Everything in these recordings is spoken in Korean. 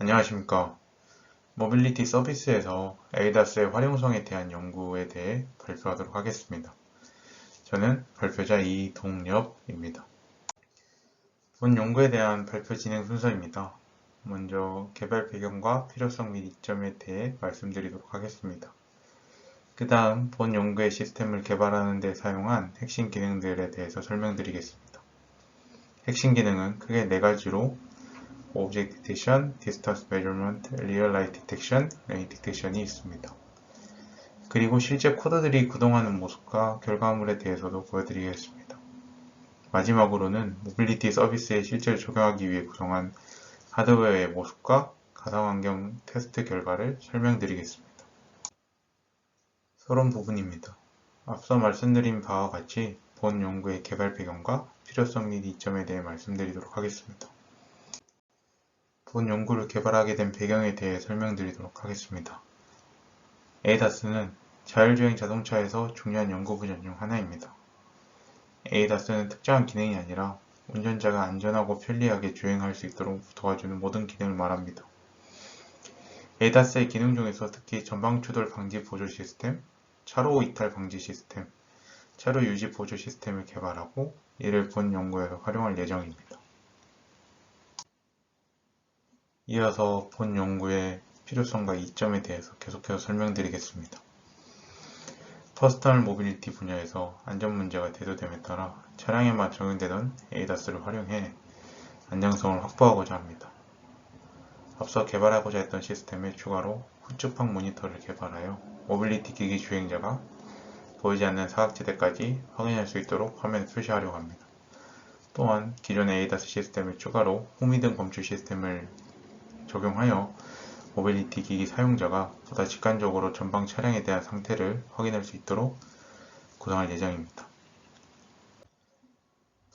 안녕하십니까. 모빌리티 서비스에서 에이다스의 활용성에 대한 연구에 대해 발표하도록 하겠습니다. 저는 발표자 이동엽입니다. 본 연구에 대한 발표 진행 순서입니다. 먼저 개발 배경과 필요성 및 이점에 대해 말씀드리도록 하겠습니다. 그 다음 본 연구의 시스템을 개발하는 데 사용한 핵심 기능들에 대해서 설명드리겠습니다. 핵심 기능은 크게 4가지로 Object Detection, Distance Measurement, Real Light Detection, Rain Detection이 있습니다. 그리고 실제 코드들이 구동하는 모습과 결과물에 대해서도 보여드리겠습니다. 마지막으로는 모빌리티 서비스에 실제로 적용하기 위해 구성한 하드웨어의 모습과 가상환경 테스트 결과를 설명드리겠습니다. 서론 부분입니다. 앞서 말씀드린 바와 같이 본 연구의 개발 배경과 필요성 및 이점에 대해 말씀드리도록 하겠습니다. 본 연구를 개발하게 된 배경에 대해 설명드리도록 하겠습니다. 에이다스는 자율주행 자동차에서 중요한 연구 분야 중 하나입니다. 에이다스는 특정한 기능이 아니라 운전자가 안전하고 편리하게 주행할 수 있도록 도와주는 모든 기능을 말합니다. 에이다스의 기능 중에서 특히 전방 추돌 방지 보조 시스템, 차로 이탈 방지 시스템, 차로 유지 보조 시스템을 개발하고 이를 본 연구에서 활용할 예정입니다. 이어서 본 연구의 필요성과 이점에 대해서 계속해서 설명드리겠습니다. 퍼스널 모빌리티 분야에서 안전 문제가 대두됨에 따라 차량에만 적용되던 에이다스를 활용해 안정성을 확보하고자 합니다. 앞서 개발하고자 했던 시스템에 추가로 후측방 모니터를 개발하여 모빌리티 기기 주행자가 보이지 않는 사각지대까지 확인할 수 있도록 화면에 표시하려고 합니다. 또한 기존의 에이다스 시스템에 추가로 후미등 검출 시스템을 적용하여 모빌리티 기기 사용자가 보다 직관적으로 전방 차량에 대한 상태를 확인할 수 있도록 구성할 예정입니다.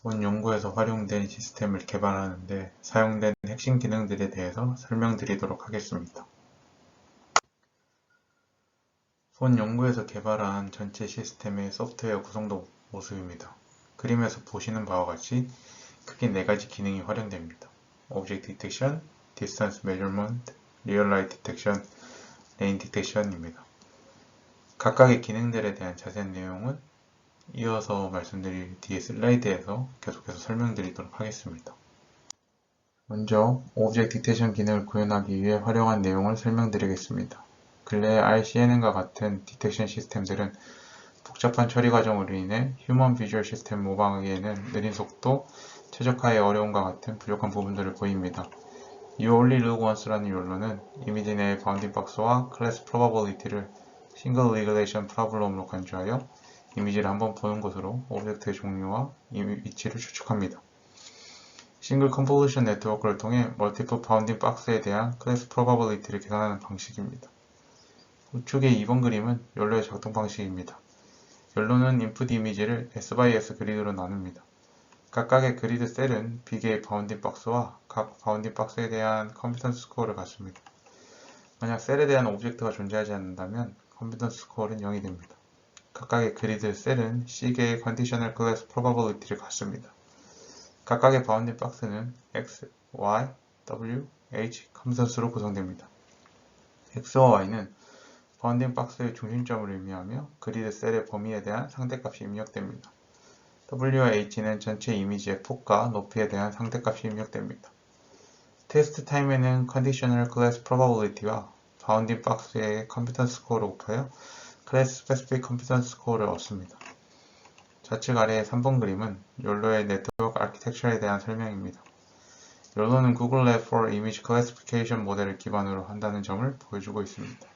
본 연구에서 활용된 시스템을 개발하는 데 사용된 핵심 기능들에 대해서 설명드리도록 하겠습니다. 본 연구에서 개발한 전체 시스템의 소프트웨어 구성도 모습입니다. 그림에서 보시는 바와 같이 크게 4가지 기능이 활용됩니다. Object Detection, Distance Measurement, Real Light Detection, Rain Detection입니다. 각각의 기능들에 대한 자세한 내용은 이어서 말씀드릴 뒤에 슬라이드에서 계속해서 설명드리도록 하겠습니다. 먼저 Object Detection 기능을 구현하기 위해 활용한 내용을 설명드리겠습니다. 근래 RCNN과 같은 디텍션 시스템들은 복잡한 처리 과정으로 인해 휴먼 비주얼 시스템 모방하기에는 느린 속도, 최적화의 어려움과 같은 부족한 부분들을 보입니다. You only look once라는 욜로는 이미지 내의 바운딩 박스와 클래스 프로바빌리티를 싱글 리그레이션 프로블럼으로 간주하여 이미지를 한번 보는 것으로 오브젝트의 종류와 위치를 추측합니다. 싱글 컨볼루션 네트워크를 통해 멀티플 바운딩 박스에 대한 클래스 프로바빌리티를 계산하는 방식입니다. 우측의 2번 그림은 욜로의 작동 방식입니다. 욜로는 인풋 이미지를 S/S 그리드로 나눕니다. 각각의 그리드 셀은 B개의 바운딩 박스와 각 바운딩 박스에 대한 컴피턴스 스코어를 갖습니다. 만약 셀에 대한 오브젝트가 존재하지 않는다면 컴피턴스 스코어는 0이 됩니다. 각각의 그리드 셀은 C개의 컨디셔널 클래스 프로바빌리티를 갖습니다. 각각의 바운딩 박스는 X, Y, W, H 컴피턴스로 구성됩니다. X와 Y는 바운딩 박스의 중심점을 의미하며 그리드 셀의 범위에 대한 상대값이 입력됩니다. W와 H는 전체 이미지의 폭과 높이에 대한 상대값이 입력됩니다. 테스트 타임에는 컨디셔널 클래스 프로바빌리티와 바운딩 박스의 컴피턴스 스코어를 곱하여 클래스 스페시픽 컴피턴스 스코어를 얻습니다. 좌측 아래의 3번 그림은 욜로의 네트워크 아키텍처에 대한 설명입니다. 욜로는 구글 랩 for Image Classification 모델을 기반으로 한다는 점을 보여주고 있습니다.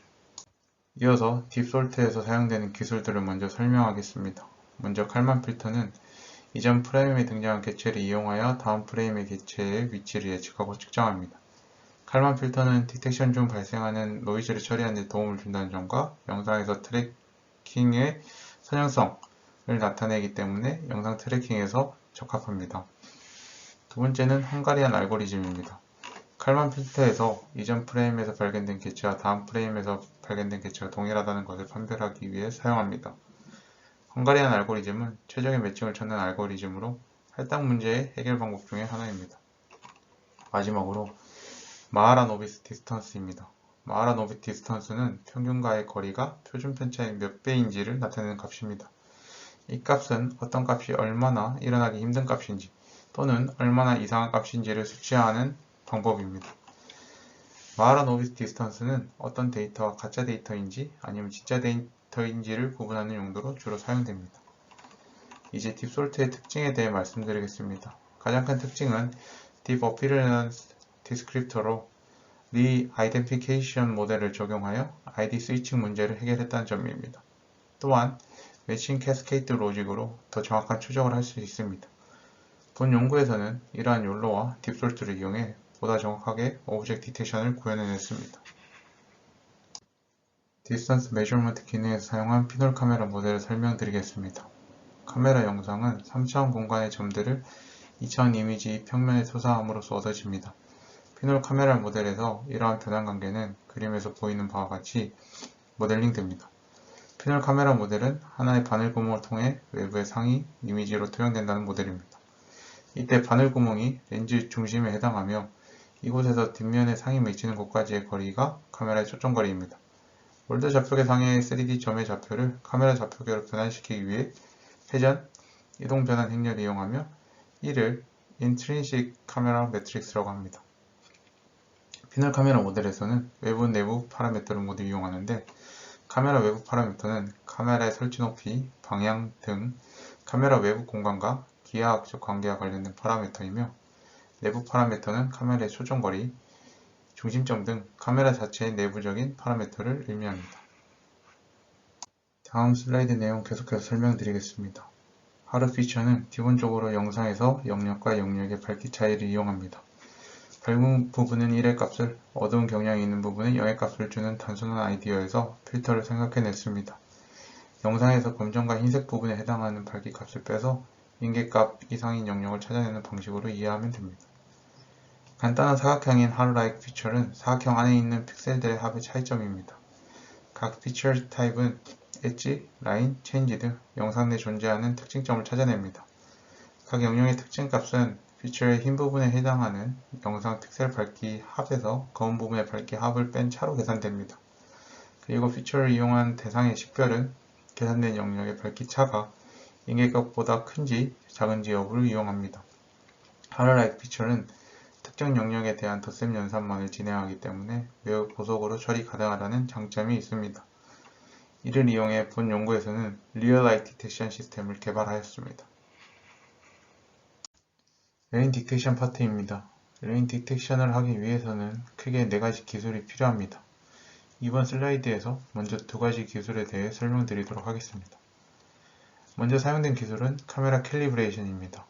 이어서 딥솔트에서 사용되는 기술들을 먼저 설명하겠습니다. 먼저 칼만 필터는 이전 프레임에 등장한 개체를 이용하여 다음 프레임의 개체의 위치를 예측하고 측정합니다. 칼만 필터는 디텍션 중 발생하는 노이즈를 처리하는 데 도움을 준다는 점과 영상에서 트래킹의 선형성을 나타내기 때문에 영상 트래킹에서 적합합니다. 두 번째는 헝가리안 알고리즘입니다. 칼만 필터에서 이전 프레임에서 발견된 개체와 다음 프레임에서 발견된 개체가 동일하다는 것을 판별하기 위해 사용합니다. 헝가리안 알고리즘은 최적의 매칭을 찾는 알고리즘으로 할당 문제의 해결 방법 중에 하나입니다. 마지막으로 마하라노비스 디스턴스입니다. 마하라노비스 디스턴스는 평균과의 거리가 표준 편차의 몇 배인지를 나타내는 값입니다. 이 값은 어떤 값이 얼마나 일어나기 힘든 값인지 또는 얼마나 이상한 값인지를 수치하는 방법입니다. 마하라노비스 디스턴스는 어떤 데이터가 가짜 데이터인지 아니면 진짜 데이터인지를 구분하는 용도로 주로 사용됩니다. 이제 딥솔트의 특징에 대해 말씀드리겠습니다. 가장 큰 특징은 Deep Appearance Descriptor로 Re-Identification 모델을 적용하여 ID 스위칭 문제를 해결했다는 점입니다. 또한 매칭 캐스케이드 로직으로 더 정확한 추적을 할 수 있습니다. 본 연구에서는 이러한 욜로와 딥솔트를 이용해 보다 정확하게 오브젝트 디텍션을 구현해냈습니다. 디스턴스 메저먼트 기능에서 사용한 피놀 카메라 모델을 설명드리겠습니다. 카메라 영상은 3차원 공간의 점들을 2차원 이미지 평면에 솟아함으로써 얻어집니다. 피놀 카메라 모델에서 이러한 변환 관계는 그림에서 보이는 바와 같이 모델링됩니다. 피놀 카메라 모델은 하나의 바늘 구멍을 통해 외부의 상이 이미지로 투영된다는 모델입니다. 이때 바늘 구멍이 렌즈 중심에 해당하며 이곳에서 뒷면에 상이 맺히는 곳까지의 거리가 카메라의 초점거리입니다. 몰드 좌표계 상의 3D 점의 좌표를 카메라 좌표계로 변환시키기 위해 회전, 이동 변환 행렬을 이용하며 이를 Intrinsic Camera Matrix라고 합니다. 피놀 카메라 모델에서는 외부, 내부 파라미터를 모두 이용하는데 카메라 외부 파라미터는 카메라의 설치 높이, 방향 등 카메라 외부 공간과 기하학적 관계와 관련된 파라미터이며 내부 파라미터는 카메라의 초점거리, 중심점 등 카메라 자체의 내부적인 파라미터를 의미합니다. 다음 슬라이드 내용 계속해서 설명드리겠습니다. 하드 피처는 기본적으로 영상에서 영역과 영역의 밝기 차이를 이용합니다. 밝은 부분은 1의 값을, 어두운 경향이 있는 부분은 0의 값을 주는 단순한 아이디어에서 필터를 생각해냈습니다. 영상에서 검정과 흰색 부분에 해당하는 밝기 값을 빼서 인계값 이상인 영역을 찾아내는 방식으로 이해하면 됩니다. 간단한 사각형인 하루라이크 피처는 사각형 안에 있는 픽셀들의 합의 차이점입니다. 각 피처 타입은 엣지, 라인, 체인지 등 영상 내 존재하는 특징점을 찾아냅니다. 각 영역의 특징 값은 피처의 흰 부분에 해당하는 영상 픽셀 밝기 합에서 검은 부분의 밝기 합을 뺀 차로 계산됩니다. 그리고 피처를 이용한 대상의 식별은 계산된 영역의 밝기 차가 인계값보다 큰지 작은지 여부를 이용합니다. 하루라이크 피처는 특정 영역에 대한 덧셈 연산만을 진행하기 때문에 매우 고속으로 처리 가능하다는 장점이 있습니다. 이를 이용해 본 연구에서는 리얼 라이트 디텍션 시스템을 개발하였습니다. 레인 디텍션 파트입니다. 레인 디텍션을 하기 위해서는 크게 4가지 기술이 필요합니다. 이번 슬라이드에서 먼저 2가지 기술에 대해 설명드리도록 하겠습니다. 먼저 사용된 기술은 카메라 캘리브레이션입니다.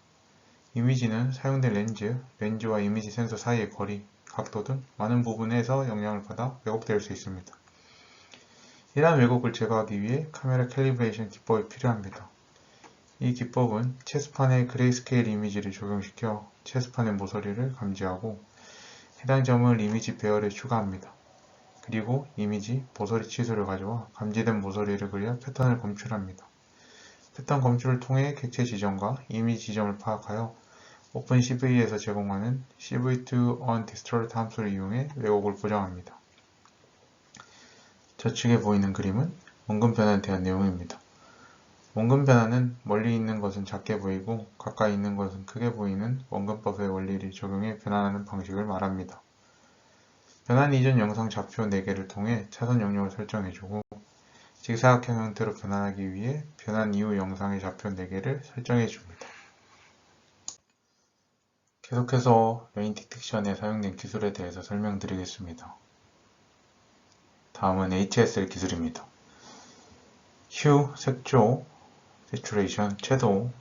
이미지는 사용된 렌즈와 이미지 센서 사이의 거리, 각도 등 많은 부분에서 영향을 받아 왜곡될 수 있습니다. 이러한 왜곡을 제거하기 위해 카메라 캘리브레이션 기법이 필요합니다. 이 기법은 체스판에 그레이스케일 이미지를 적용시켜 체스판의 모서리를 감지하고 해당 점을 이미지 배열에 추가합니다. 그리고 이미지, 모서리 치수를 가져와 감지된 모서리를 그려 패턴을 검출합니다. 패턴 검출을 통해 객체 지점과 이미지 지점을 파악하여 오픈CV에서 제공하는 CV2onDistort 함수를 이용해 왜곡을 보정합니다. 저측에 보이는 그림은 원금 변환에 대한 내용입니다. 원금 변환은 멀리 있는 것은 작게 보이고 가까이 있는 것은 크게 보이는 원근법의 원리를 적용해 변환하는 방식을 말합니다. 변환 이전 영상 좌표 4개를 통해 차선 영역을 설정해주고 직사각형 형태로 변환하기 위해 변환 이후 영상의 좌표 4개를 설정해줍니다. 계속해서 레인 디텍션에 사용된 기술에 대해서 설명드리겠습니다. 다음은 HSL 기술입니다. 휴, 색조, 세츄레이션, 채도우,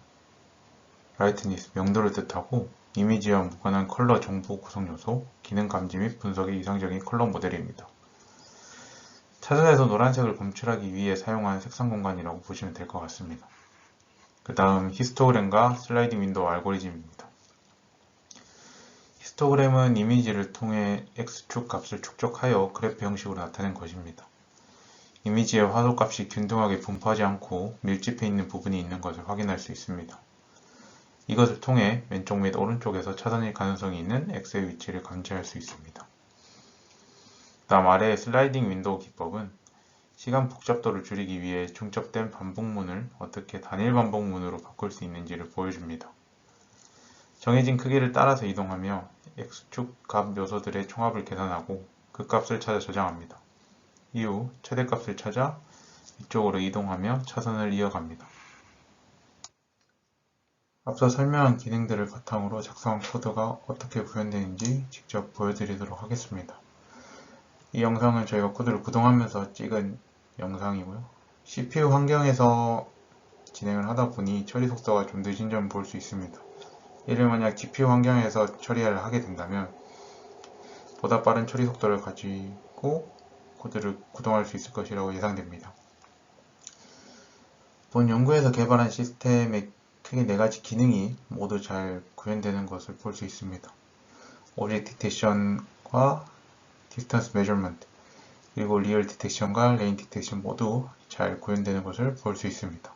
라이트니스, 명도를 뜻하고 이미지와 무관한 컬러 정보 구성 요소, 기능 감지 및 분석의 이상적인 컬러 모델입니다. 차선에서 노란색을 검출하기 위해 사용한 색상 공간이라고 보시면 될 것 같습니다. 그 다음 히스토그램과 슬라이딩 윈도우 알고리즘입니다. 히스토그램은 이미지를 통해 X축 값을 축적하여 그래프 형식으로 나타낸 것입니다. 이미지의 화소값이 균등하게 분포하지 않고 밀집해 있는 부분이 있는 것을 확인할 수 있습니다. 이것을 통해 왼쪽 및 오른쪽에서 차선일 가능성이 있는 X의 위치를 감지할 수 있습니다. 그다음 아래의 슬라이딩 윈도우 기법은 시간 복잡도를 줄이기 위해 중첩된 반복문을 어떻게 단일 반복문으로 바꿀 수 있는지를 보여줍니다. 정해진 크기를 따라서 이동하며 X축 값 요소들의 총합을 계산하고 그 값을 찾아 저장합니다. 이후 최대값을 찾아 위쪽으로 이동하며 차선을 이어갑니다. 앞서 설명한 기능들을 바탕으로 작성한 코드가 어떻게 구현되는지 직접 보여드리도록 하겠습니다. 이 영상은 저희가 코드를 구동하면서 찍은 영상이고요. CPU 환경에서 진행을 하다 보니 처리 속도가 좀 늦은 점을 볼 수 있습니다. 이를 만약 GPU 환경에서 처리를 하게 된다면 보다 빠른 처리 속도를 가지고 코드를 구동할 수 있을 것이라고 예상됩니다. 본 연구에서 개발한 시스템의 크게 4가지 기능이 모두 잘 구현되는 것을 볼 수 있습니다. 오브젝트 디텍션과 디스턴스 메저먼트, 그리고 리얼 디텍션과 레인 디텍션 모두 잘 구현되는 것을 볼 수 있습니다.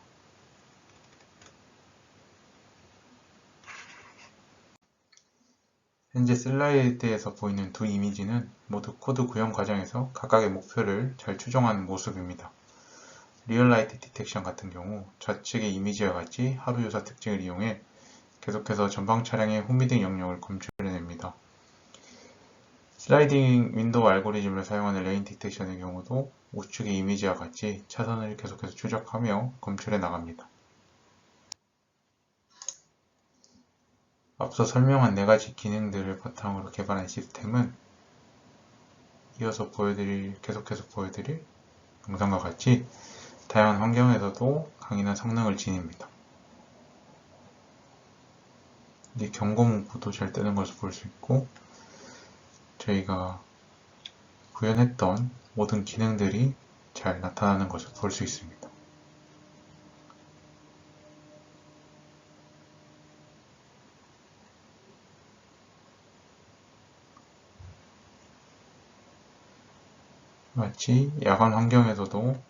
현재 슬라이드에서 보이는 두 이미지는 모두 코드 구현 과정에서 각각의 목표를 잘 추정하는 모습입니다. 리얼라이트 디텍션 같은 경우 좌측의 이미지와 같이 하루 유사 특징을 이용해 계속해서 전방 차량의 후미등 영역을 검출해냅니다. 슬라이딩 윈도우 알고리즘을 사용하는 레인 디텍션의 경우도 우측의 이미지와 같이 차선을 계속해서 추적하며 검출해 나갑니다. 앞서 설명한 4가지 기능들을 바탕으로 개발한 시스템은 이어서 계속해서 보여드릴 영상과 같이 다양한 환경에서도 강인한 성능을 지닙니다. 이제 경고 문구도 잘 뜨는 것을 볼 수 있고 저희가 구현했던 모든 기능들이 잘 나타나는 것을 볼 수 있습니다. 마치 야간 환경에서도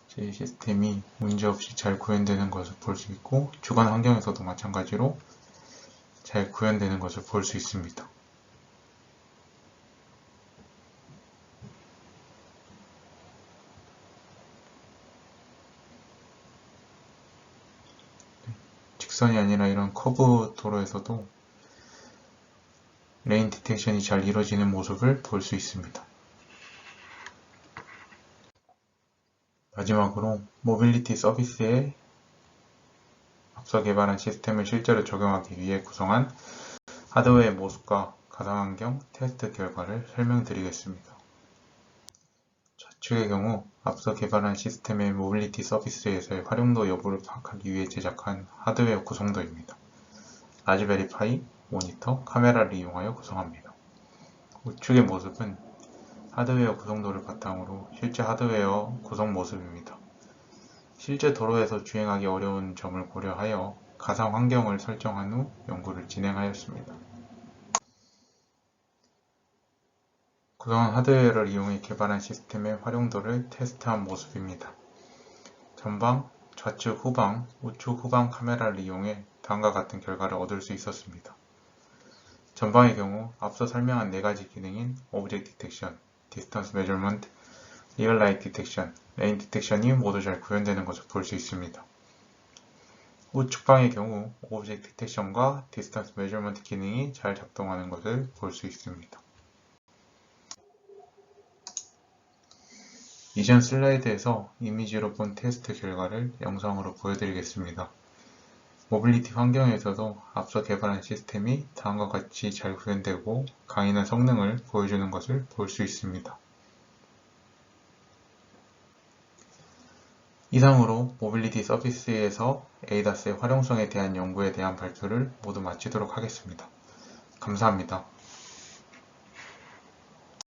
제 시스템이 문제없이 잘 구현되는 것을 볼 수 있고 주간 환경에서도 마찬가지로 잘 구현되는 것을 볼 수 있습니다. 직선이 아니라 이런 커브 도로에서도 레인 디텍션이 잘 이루어지는 모습을 볼 수 있습니다. 마지막으로 모빌리티 서비스에 앞서 개발한 시스템을 실제로 적용하기 위해 구성한 하드웨어의 모습과 가상환경 테스트 결과를 설명드리겠습니다. 좌측의 경우 앞서 개발한 시스템의 모빌리티 서비스에서의 활용도 여부를 파악하기 위해 제작한 하드웨어 구성도입니다. 라즈베리 파이, 모니터, 카메라를 이용하여 구성합니다. 우측의 모습은 하드웨어 구성도를 바탕으로 실제 하드웨어 구성 모습입니다. 실제 도로에서 주행하기 어려운 점을 고려하여 가상 환경을 설정한 후 연구를 진행하였습니다. 구성한 하드웨어를 이용해 개발한 시스템의 활용도를 테스트한 모습입니다. 전방, 좌측 후방, 우측 후방 카메라를 이용해 다음과 같은 결과를 얻을 수 있었습니다. 전방의 경우 앞서 설명한 4가지 기능인 오브젝트 디텍션, 디스턴스 메저먼트, 리얼 라이트 디텍션, 레인 디텍션이 모두 잘 구현되는 것을 볼 수 있습니다. 우측방의 경우 오브젝트 디텍션과 디스턴스 메저먼트 기능이 잘 작동하는 것을 볼 수 있습니다. 이전 슬라이드에서 이미지로 본 테스트 결과를 영상으로 보여드리겠습니다. 모빌리티 환경에서도 앞서 개발한 시스템이 다음과 같이 잘 구현되고 강인한 성능을 보여주는 것을 볼 수 있습니다. 이상으로 모빌리티 서비스에서 ADAS의 활용성에 대한 연구에 대한 발표를 모두 마치도록 하겠습니다. 감사합니다.